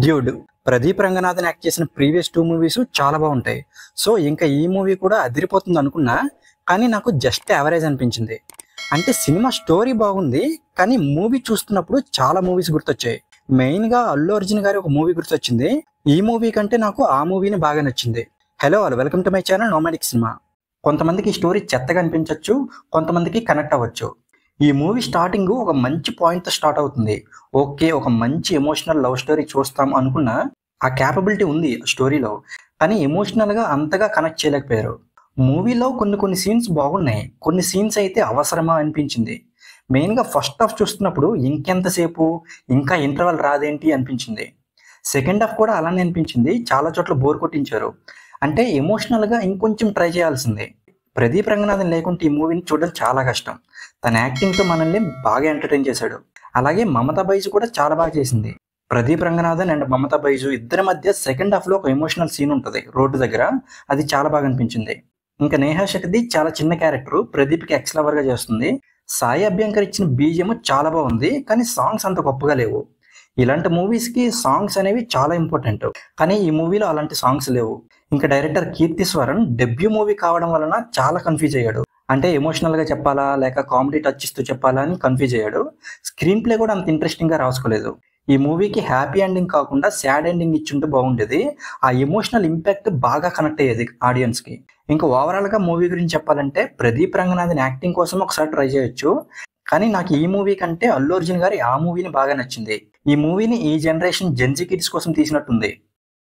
Dude Pradeep Ranganathan act చేసిన previous 2 movies చాలా బాగుంటాయి. సో ఇంకా ఈ మూవీ కూడా అదిరిపోతుంది అనుకున్నా, కానీ నాకు జస్ట్ యావరేజ్ అనిపించింది. అంటే సినిమా స్టోరీ బాగుంది, కానీ మూవీ చూస్తున్నప్పుడు చాలా మూవీస్ గుర్తొచ్చాయి. మెయిన్గా అల్లు అర్జున్ గారి ఒక మూవీ గుర్తొచ్చింది. ఈ మూవీ కంటే నాకు ఆ మూవీని బాగా నచ్చింది. Hello all, welcome to my channel nomadic cinema. కొంతమందికి ఈ స్టోరీ చెత్తగా అనిపించవచ్చు, కొంతమందికి కనెక్ట్ అవ్వచ్చు. ఈ మూవీ స్టార్టింగ్ ఒక మంచి పాయింట్తో స్టార్ట్ అవుతుంది. ఓకే, ఒక మంచి ఎమోషనల్ లవ్ స్టోరీ చూస్తాం అనుకున్న ఆ క్యాపబిలిటీ ఉంది స్టోరీలో, కానీ ఎమోషనల్గా అంతగా కనెక్ట్ చేయలేకపోయారు. మూవీలో కొన్ని సీన్స్ బాగున్నాయి, కొన్ని సీన్స్ అయితే అవసరమా అనిపించింది. మెయిన్గా ఫస్ట్ హాఫ్ చూస్తున్నప్పుడు ఇంకెంతసేపు, ఇంకా ఇంటర్వల్ రాదేంటి అనిపించింది. సెకండ్ హాఫ్ కూడా అలానే అనిపించింది, చాలా చోట్ల బోర్ కొట్టించారు. అంటే ఎమోషనల్గా ఇంకొంచెం ట్రై చేయాల్సిందే. ప్రదీప్ రంగనాథన్ లేకుంటే ఈ మూవీని చూడడం చాలా కష్టం. తన యాక్టింగ్తో మనల్ని బాగా ఎంటర్టైన్ చేశాడు. అలాగే మమతా బైజు కూడా చాలా బాగా చేసింది. ప్రదీప్ రంగనాథన్ అండ్ మమతా బైజు ఇద్దరి మధ్య సెకండ్ హాఫ్లో ఒక ఎమోషనల్ సీన్ ఉంటుంది రోడ్డు దగ్గర, అది చాలా బాగా అనిపించింది. ఇంకా నేహా శెట్టిది చాలా చిన్న క్యారెక్టర్ ప్రదీప్కి ఎక్స్ లవర్గా చేస్తుంది. సాయి అభ్యంకర్ ఇచ్చిన బీజిఎం చాలా బాగుంది, కానీ సాంగ్స్ అంత గొప్పగా లేవు. ఇలాంటి మూవీస్కి సాంగ్స్ అనేవి చాలా ఇంపార్టెంట్, కానీ ఈ మూవీలో అలాంటి సాంగ్స్ లేవు. ఇంకా డైరెక్టర్ కీర్తి స్వరన్ డెబ్యూ మూవీ కావడం వలన చాలా కన్ఫ్యూజ్ అయ్యాడు. అంటే ఎమోషనల్గా చెప్పాలా లేక కామెడీ టచ్ ఇస్తూ చెప్పాలా అని కన్ఫ్యూజ్ అయ్యాడు. స్క్రీన్ ప్లే కూడా అంత ఇంట్రెస్టింగ్గా రాసుకోలేదు. ఈ మూవీకి హ్యాపీ ఎండింగ్ కాకుండా సాడ్ ఎండింగ్ ఇచ్చుంటే బాగుండేది. ఆ ఎమోషనల్ ఇంపాక్ట్ బాగా కనెక్ట్ అయ్యేది ఆడియన్స్కి. ఇంకా ఓవరాల్గా మూవీ గురించి చెప్పాలంటే ప్రదీప్ రంగనాథన్ యాక్టింగ్ కోసం ఒకసారి ట్రై చేయొచ్చు, కానీ నాకు ఈ మూవీ కంటే అల్లు అర్జున్ గారి ఆ మూవీని బాగా నచ్చింది. ఈ మూవీని ఈ జనరేషన్ జెన్జీ కిడ్స్ కోసం తీసినట్టుంది.